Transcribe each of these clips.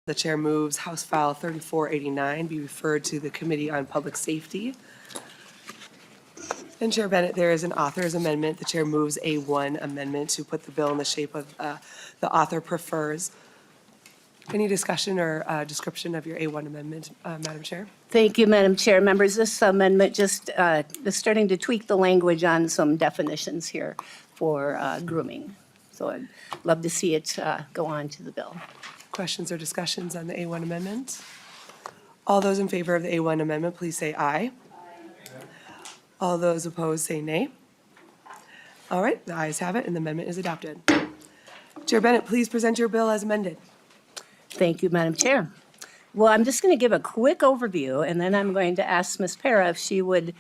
The chair moves House File 3489 be referred to the Committee on Public Safety. And Chair Bennett, there is an author's amendment. The chair moves A1 amendment to put the bill in the shape of the author prefers. Any discussion or description of your A1 amendment, Madam Chair? Thank you, Madam Chair. Members, this amendment just is starting to tweak the language on some definitions here for grooming. So I'd love to see it go on to the bill. Questions or discussions on the A1 amendment? All those in favor of the A1 amendment, please say aye. All those opposed say nay. All right, the ayes have it, and the amendment is adopted. Chair Bennett, please present your bill as amended. Thank you, Madam Chair. Well, I'm just going to give a quick overview, and then I'm going to ask Ms. Para if she would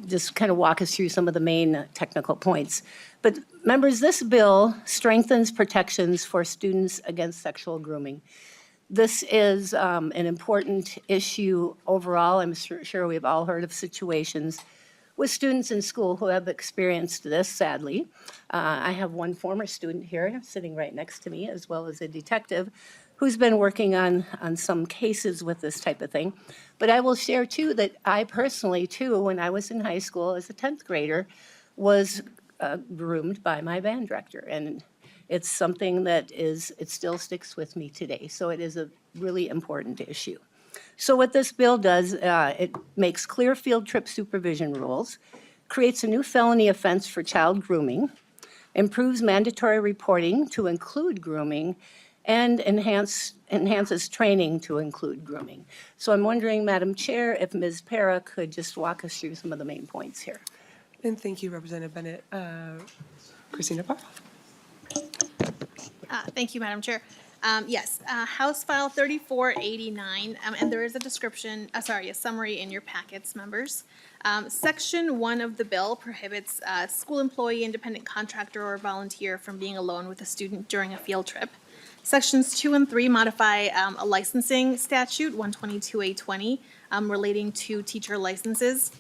just kind of walk us through some of the main technical points. But members, this bill strengthens protections for students against sexual grooming. This is an important issue overall. I'm sure we've all heard of situations with students in school who have experienced this, sadly. I have one former student here sitting right next to me, as well as a detective who's been working on some cases with this type of thing. But I will share, too, that I personally, too, when I was in high school as a 10th grader, was groomed by my band director. And it's something that it still sticks with me today. So it is a really important issue. So what this bill does, it makes clear field trip supervision rules, creates a new felony offense for child grooming, improves mandatory reporting to include grooming, and enhances training to include grooming. So I'm wondering, Madam Chair, if Ms. Para could just walk us through some of the main points here. And thank you, Representative Bennett. Christina Parr. Thank you, Madam Chair. Yes, House File 3489, and there is a description, a summary in your packets, members. Section 1 of the bill prohibits a school employee, independent contractor, or volunteer from being alone with a student during a field trip. Sections 2 and 3 modify a licensing statute, 122A20, relating to teacher licenses.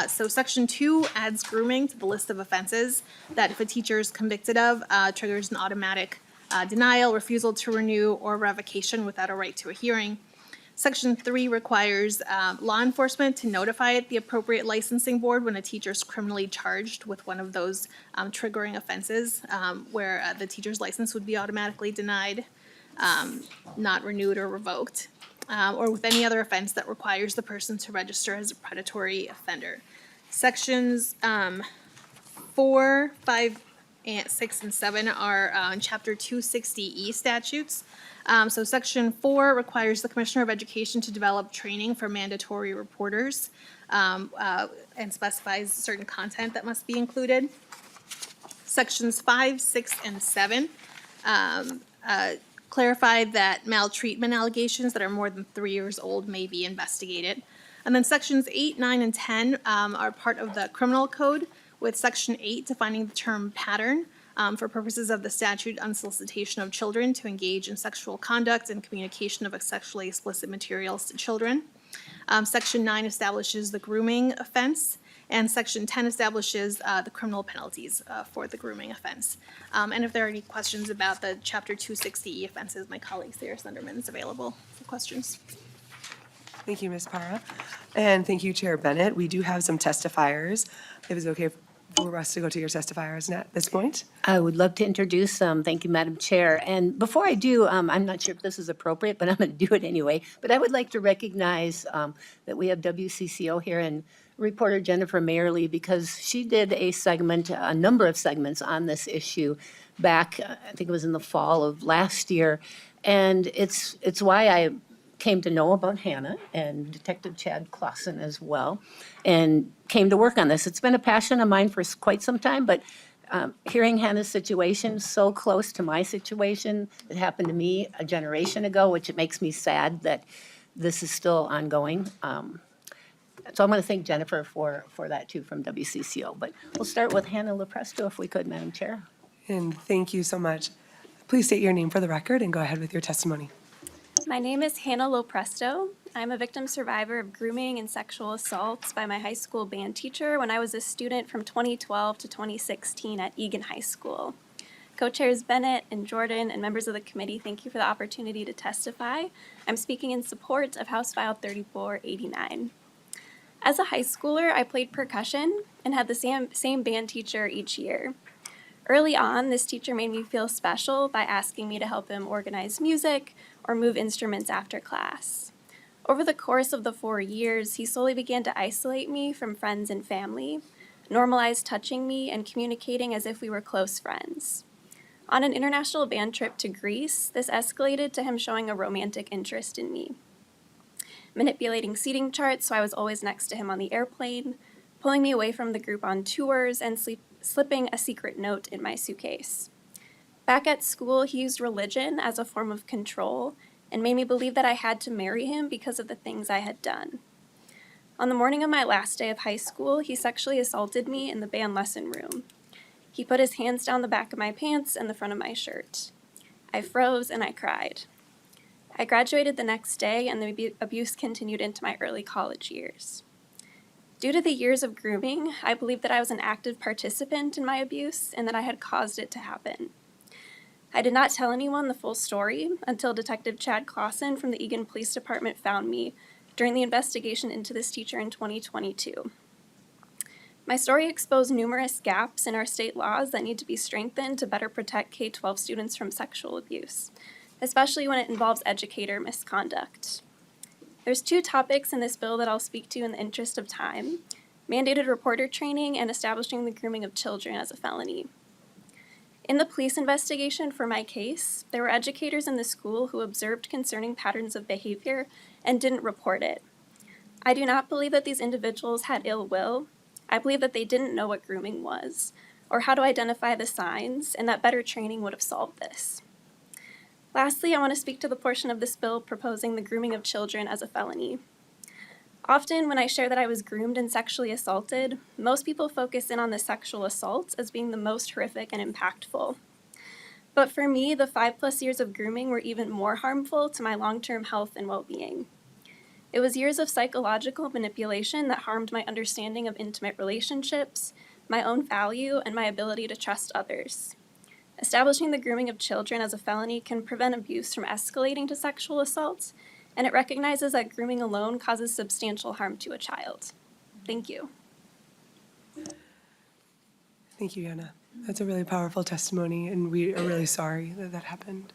So Section 2 adds grooming to the list of offenses that if a teacher is convicted of, triggers an automatic denial, refusal to renew, or revocation without a right to a hearing. Section 3 requires law enforcement to notify the appropriate licensing board when a teacher is criminally charged with one of those triggering offenses, where the teacher's license would be automatically denied, not renewed or revoked, or with any other offense that requires the person to register as a predatory offender. Sections 4, 5, and 6 and 7 are in Chapter 260E statutes. So Section 4 requires the Commissioner of Education to develop training for mandatory reporters and specifies certain content that must be included. Sections 5, 6, and 7 clarify that maltreatment allegations that are more than 3 years old may be investigated. And then Sections 8, 9, and 10 are part of the criminal code, with Section 8 defining the term pattern for purposes of the statute on solicitation of children to engage in sexual conduct and communication of sexually explicit materials to children. Section 9 establishes the grooming offense, and Section 10 establishes the criminal penalties for the grooming offense. And if there are any questions about the Chapter 260E offenses, my colleague Sarah Sunderman is available for questions. Thank you, Ms. Para. And thank you, Chair Bennett. We do have some testifiers. If it's okay for us to go to your testifiers at this point. I would love to introduce them. Thank you, Madam Chair. And before I do, I'm not sure if this is appropriate, but I'm going to do it anyway. But I would like to recognize that we have WCCO here and reporter Jennifer Mayerly, because she did a number of segments on this issue back, I think it was in the fall of last year. And it's why I came to know about Hannah and Detective Chad Clausen as well, and came to work on this. It's been a passion of mine for quite some time, but hearing Hannah's situation so close to my situation, it happened to me a generation ago, which it makes me sad that this is still ongoing. So I'm going to thank Jennifer for that too from WCCO. But we'll start with Hannah Lopresto if we could, Madam Chair. And thank you so much. Please state your name for the record and go ahead with your testimony. My name is Hannah Lopresto. I'm a victim survivor of grooming and sexual assaults by my high school band teacher when I was a student from 2012 to 2016 at Egan High School. Co-chairs Bennett and Jordan and members of the committee, thank you for the opportunity to testify. I'm speaking in support of House File 3489. As a high schooler, I played percussion and had the same band teacher each year. Early on, this teacher made me feel special by asking me to help him organize music or move instruments after class. Over the course of the 4 years, he slowly began to isolate me from friends and family, normalized touching me and communicating as if we were close friends. On an international band trip to Greece, this escalated to him showing a romantic interest in me, manipulating seating charts so I was always next to him on the airplane, pulling me away from the group on tours, and slipping a secret note in my suitcase. Back at school, he used religion as a form of control and made me believe that I had to marry him because of the things I had done. On the morning of my last day of high school, he sexually assaulted me in the band lesson room. He put his hands down the back of my pants and the front of my shirt. I froze and I cried. I graduated the next day, and the abuse continued into my early college years. Due to the years of grooming, I believe that I was an active participant in my abuse and that I had caused it to happen. I did not tell anyone the full story until Detective Chad Clausen from the Eagan Police Department found me during the investigation into this teacher in 2022. My story exposed numerous gaps in our state laws that need to be strengthened to better protect K-12 students from sexual abuse, especially when it involves educator misconduct. There's 2 topics in this bill that I'll speak to in the interest of time: mandated reporter training and establishing the grooming of children as a felony. In the police investigation for my case, there were educators in the school who observed concerning patterns of behavior and didn't report it. I do not believe that these individuals had ill will. I believe that they didn't know what grooming was or how to identify the signs, and that better training would have solved this. Lastly, I want to speak to the portion of this bill proposing the grooming of children as a felony. Often, when I share that I was groomed and sexually assaulted, most people focus in on the sexual assaults as being the most horrific and impactful. But for me, the 5+ years of grooming were even more harmful to my long-term health and well-being. It was years of psychological manipulation that harmed my understanding of intimate relationships, my own value, and my ability to trust others. Establishing the grooming of children as a felony can prevent abuse from escalating to sexual assaults, and it recognizes that grooming alone causes substantial harm to a child. Thank you. Thank you, Yana. That's a really powerful testimony, and we are really sorry that that happened.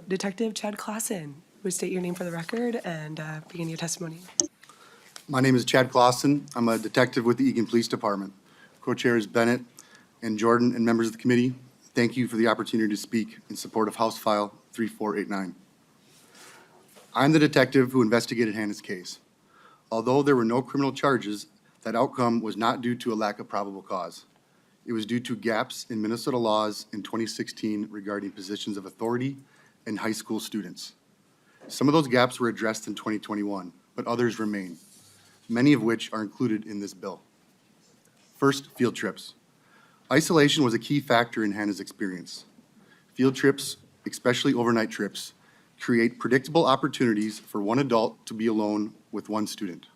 Detective Chad Clausen, would state your name for the record and begin your testimony. My name is Chad Clausen. I'm a detective with the Eagan Police Department. Co-chairs Bennett and Jordan and members of the committee, thank you for the opportunity to speak in support of House File 3489. I'm the detective who investigated Hannah's case. Although there were no criminal charges, that outcome was not due to a lack of probable cause. It was due to gaps in Minnesota laws in 2016 regarding positions of authority in high school students. Some of those gaps were addressed in 2021, but others remain, many of which are included in this bill. First, field trips. Isolation was a key factor in Hannah's experience. Field trips, especially overnight trips, create predictable opportunities for one adult to be alone with one student.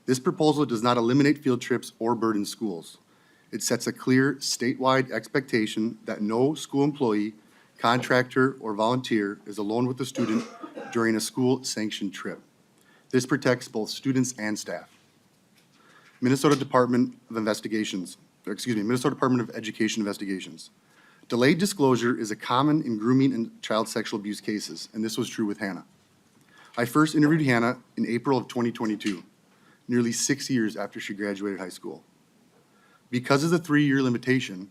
This proposal does not eliminate field trips or burden schools. It sets a clear statewide expectation that no school employee, contractor, or volunteer is alone with the student during a school-sanctioned trip. This protects both students and staff. Minnesota Department of Education investigations. Delayed disclosure is a common in grooming and child sexual abuse cases, and this was true with Hannah. I first interviewed Hannah in April of 2022, nearly 6 years after she graduated high school. Because of the 3-year limitation,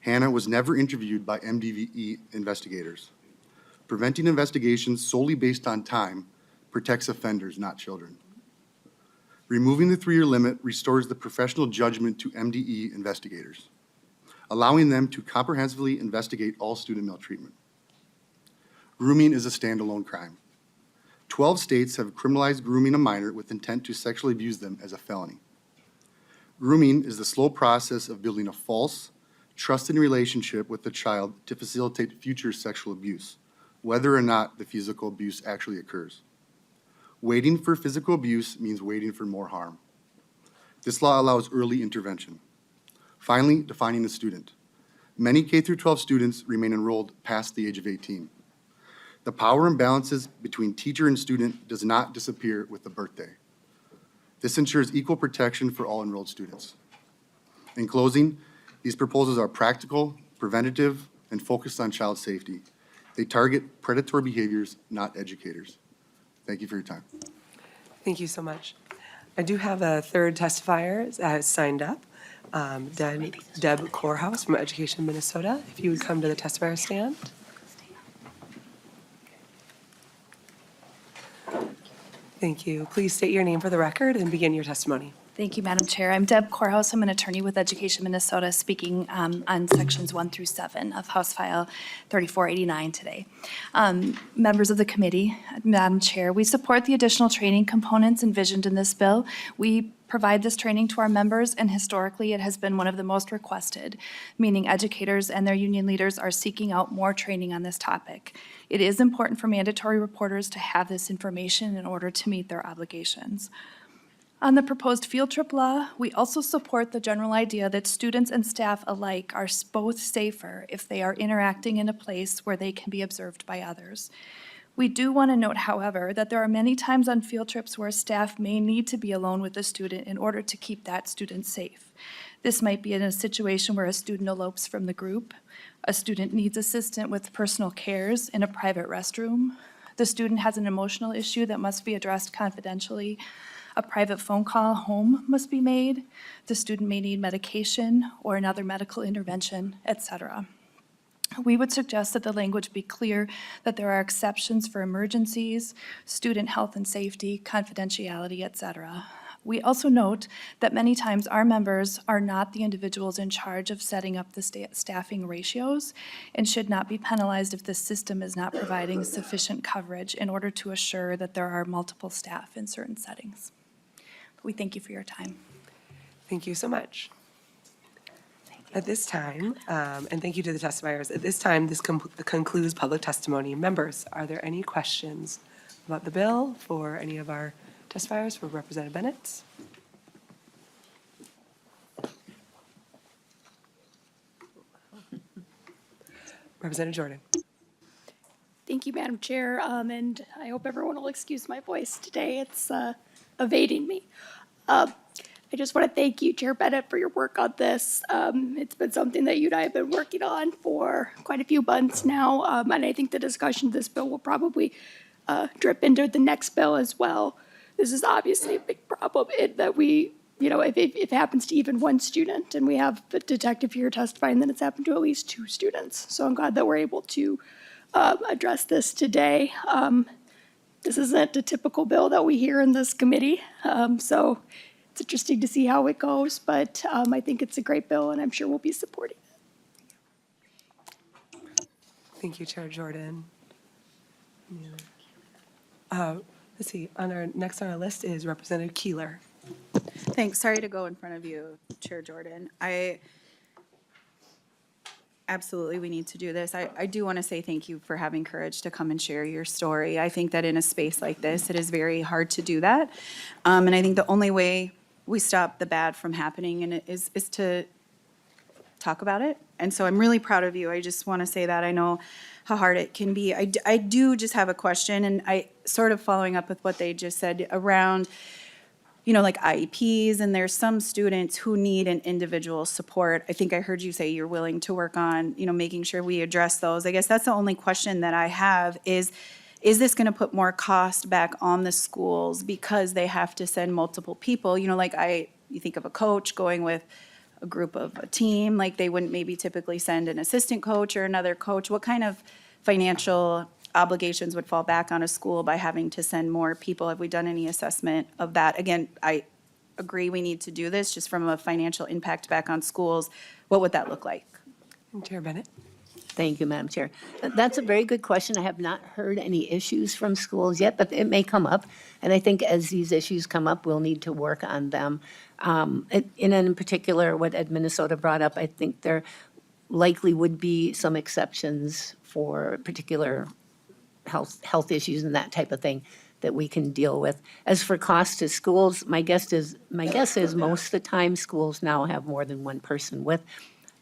Hannah was never interviewed by MDVE investigators. Preventing investigations solely based on time protects offenders, not children. Removing the 3-year limit restores the professional judgment to MDE investigators, allowing them to comprehensively investigate all student maltreatment. Grooming is a standalone crime. 12 states have criminalized grooming a minor with intent to sexually abuse them as a felony. Grooming is the slow process of building a false, trusting relationship with the child to facilitate future sexual abuse, whether or not the physical abuse actually occurs. Waiting for physical abuse means waiting for more harm. This law allows early intervention. Finally, defining the student. Many K through 12 students remain enrolled past the age of 18. The power imbalances between teacher and student does not disappear with the birthday. This ensures equal protection for all enrolled students. In closing, these proposals are practical, preventative, and focused on child safety. They target predatory behaviors, not educators. Thank you for your time. Thank you so much. I do have a third testifier that has signed up, Deb Corehouse from Education Minnesota. If you would come to the testifier stand. Thank you. Please state your name for the record and begin your testimony. Thank you, Madam Chair. I'm Deb Corehouse. I'm an attorney with Education Minnesota, speaking on sections 1 through 7 of House File 3489 today. Members of the committee, Madam Chair, we support the additional training components envisioned in this bill. We provide this training to our members, and historically, it has been one of the most requested, meaning educators and their union leaders are seeking out more training on this topic. It is important for mandatory reporters to have this information in order to meet their obligations. On the proposed field trip law, we also support the general idea that students and staff alike are both safer if they are interacting in a place where they can be observed by others. We do want to note, however, that there are many times on field trips where staff may need to be alone with the student in order to keep that student safe. This might be in a situation where a student elopes from the group, a student needs assistance with personal cares in a private restroom, the student has an emotional issue that must be addressed confidentially, a private phone call home must be made, the student may need medication or another medical intervention, etc. We would suggest that the language be clear that there are exceptions for emergencies, student health and safety, confidentiality, etc. We also note that many times our members are not the individuals in charge of setting up the staffing ratios and should not be penalized if the system is not providing sufficient coverage in order to assure that there are multiple staff in certain settings. We thank you for your time. Thank you so much. At this time, and thank you to the testifiers, at this time, this concludes public testimony. Members, are there any questions about the bill for any of our testifiers, for Representative Bennett? Representative Jordan. Thank you, Madam Chair, and I hope everyone will excuse my voice today. It's evading me. I just want to thank you, Chair Bennett, for your work on this. It's been something that you and I have been working on for quite a few months now, and I think the discussion of this bill will probably drip into the next bill as well. This is obviously a big problem in that we, if it happens to even one student, and we have the detective here testifying that it's happened to at least 2 students. So I'm glad that we're able to address this today. This isn't a typical bill that we hear in this committee, so it's interesting to see how it goes, but I think it's a great bill, and I'm sure we'll be supporting it. Thank you, Chair Jordan. Let's see, next on our list is Representative Keeler. Thanks. Sorry to go in front of you, Chair Jordan. Absolutely, we need to do this. I do want to say thank you for having courage to come and share your story. I think that in a space like this, it is very hard to do that. And I think the only way we stop the bad from happening is to talk about it. And so I'm really proud of you. I just want to say that. I know how hard it can be. I do just have a question, and I sort of following up with what they just said around, like IEPs, and there's some students who need an individual support. I think I heard you say you're willing to work on, making sure we address those. I guess that's the only question that I have is this going to put more cost back on the schools because they have to send multiple people? You think of a coach going with a group of a team, like they wouldn't maybe typically send an assistant coach or another coach. What kind of financial obligations would fall back on a school by having to send more people? Have we done any assessment of that? Again, I agree we need to do this just from a financial impact back on schools. What would that look like? Chair Bennett. Thank you, Madam Chair. That's a very good question. I have not heard any issues from schools yet, but it may come up. And I think as these issues come up, we'll need to work on them. In particular, what Ed Minnesota brought up, I think there likely would be some exceptions for particular health issues and that type of thing that we can deal with. As for cost to schools, my guess is most of the time schools now have more than one person with.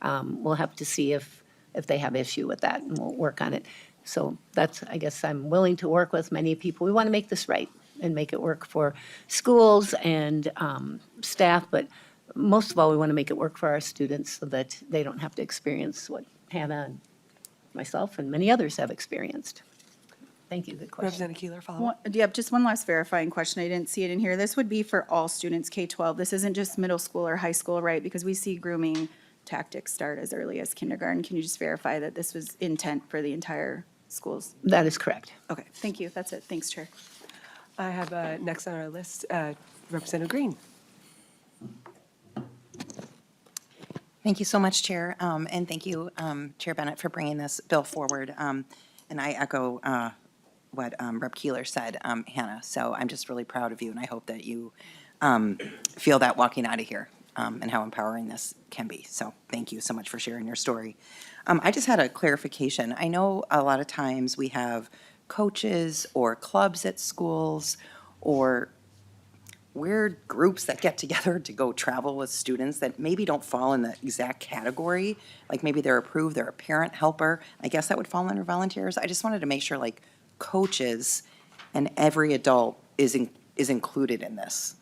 We'll have to see if they have issue with that, and we'll work on it. So that's, I guess I'm willing to work with many people. We want to make this right and make it work for schools and staff, but most of all, we want to make it work for our students so that they don't have to experience what Hannah and myself and many others have experienced. Thank you, good question. Representative Keeler, follow up. Yep, just one last verifying question. I didn't see it in here. This would be for all students, K-12. This isn't just middle school or high school, right? Because we see grooming tactics start as early as kindergarten. Can you just verify that this was intent for the entire schools? That is correct. Okay, thank you. That's it. Thanks, Chair. I have next on our list, Representative Green. Thank you so much, Chair, and thank you, Chair Bennett, for bringing this bill forward. And I echo what Rep. Keeler said, Hannah. So I'm just really proud of you, and I hope that you feel that walking out of here and how empowering this can be. So thank you so much for sharing your story. I just had a clarification. I know a lot of times we have coaches or clubs at schools or weird groups that get together to go travel with students that maybe don't fall in the exact category. Like maybe they're approved, they're a parent helper. I guess that would fall under volunteers. I just wanted to make sure like coaches and every adult is included in this.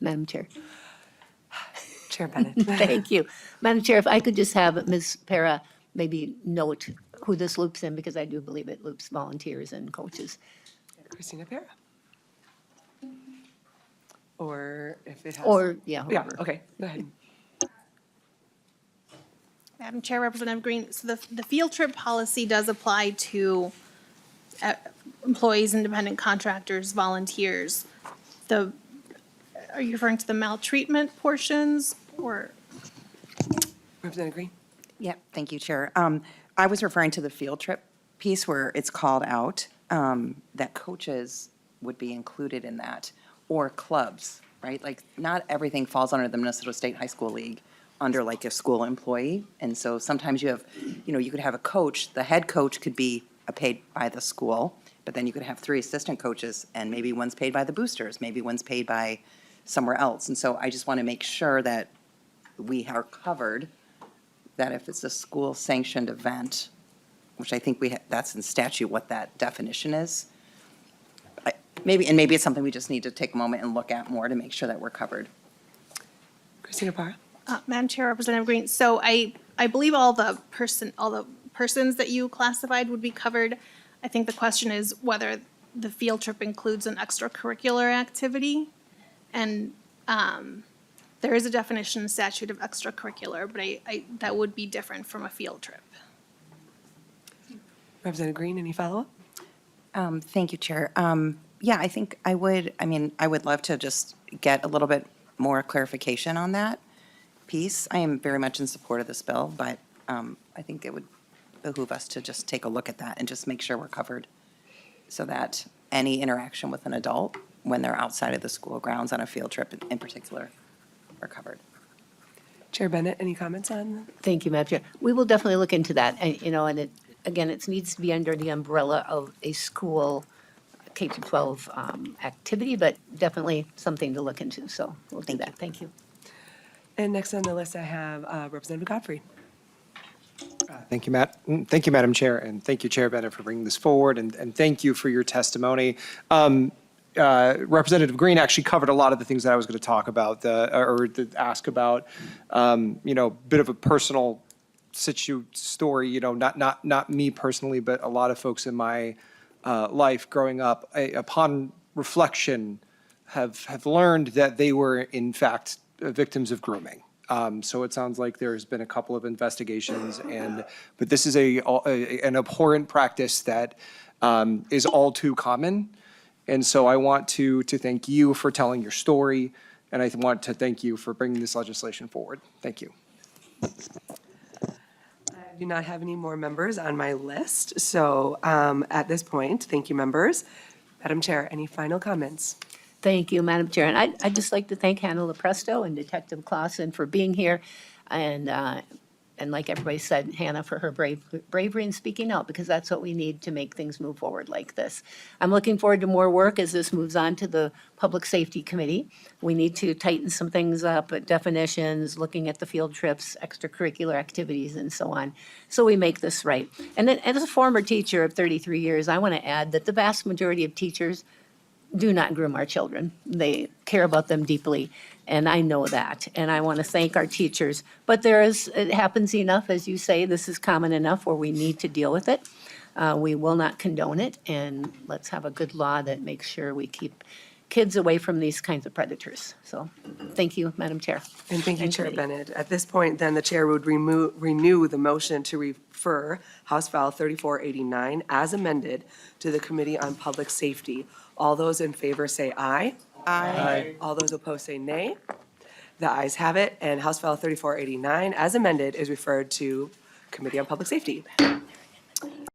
Madam Chair. Chair Bennett. Thank you. Madam Chair, if I could just have Ms. Para maybe note who this loops in, because I do believe it loops volunteers and coaches. Christina Para. Or if it has. Or, yeah, Yeah, whoever. okay, go ahead. Madam Chair, Representative Green, so the field trip policy does apply to employees, independent contractors, volunteers. Are you referring to the maltreatment portions or? Representative Green. Yep, thank you, Chair. I was referring to the field trip piece where it's called out that coaches would be included in that, or clubs, right? Like, not everything falls under the Minnesota State High School League under like a school employee. And so sometimes you have, you could have a coach, the head coach could be paid by the school, but then you could have 3 assistant coaches, and maybe one's paid by the boosters, maybe one's paid by somewhere else. And so I just want to make sure that we are covered, that if it's a school-sanctioned event, which I think that's in statute what that definition is. Maybe it's something we just need to take a moment and look at more to make sure that we're covered. Christina Para. Madam Chair, Representative Green, so I believe all the persons that you classified would be covered. I think the question is whether the field trip includes an extracurricular activity. And there is a definition in statute of extracurricular, but that would be different from a field trip. Representative Green, any follow-up? Thank you, Chair. Yeah, I think I would love to just get a little bit more clarification on that piece. I am very much in support of this bill, but I think it would behoove us to just take a look at that and just make sure we're covered so that any interaction with an adult when they're outside of the school grounds on a field trip in particular are covered. Chair Bennett, any comments on? Thank you, Madam Chair. We will definitely look into that, and, and it needs to be under the umbrella of a school K-12 activity, but definitely something to look into, so we'll do that. Thank you. And next on the list, I have Representative Godfrey. Thank you, Madam Chair, and thank you, Chair Bennett, for bringing this forward, and thank you for your testimony. Representative Green actually covered a lot of the things that I was going to talk about, ask about. Bit of a personal story. Not me personally, but a lot of folks in my life growing up, upon reflection, have learned that they were in fact victims of grooming. So it sounds like there's been a couple of investigations, but this is an abhorrent practice that is all too common. And so I want to thank you for telling your story, and I want to thank you for bringing this legislation forward. Thank you. I do not have any more members on my list, so at this point, thank you, members. Madam Chair, any final comments? Thank you, Madam Chair. And I'd just like to thank Hannah Lepresto and Detective Clausen for being here and And like everybody said, Hannah for her bravery in speaking out, because that's what we need to make things move forward like this. I'm looking forward to more work as this moves on to the Public Safety Committee. We need to tighten some things up, definitions, looking at the field trips, extracurricular activities, and so on, so we make this right. And then, as a former teacher of 33 years, I want to add that the vast majority of teachers do not groom our children. They care about them deeply, and I know that. And I want to thank our teachers. But it happens enough, as you say, this is common enough where we need to deal with it. We will not condone it, and let's have a good law that makes sure we keep kids away from these kinds of predators. So, thank you, Madam Chair. And thank you, Chair committee. Bennett. At this point, then, the chair would renew the motion to refer House File 3489 as amended to the Committee on Public Safety. All those in favor say aye. Aye. All those opposed say nay. The ayes have it, and House File 3489 as amended is referred to Committee on Public Safety.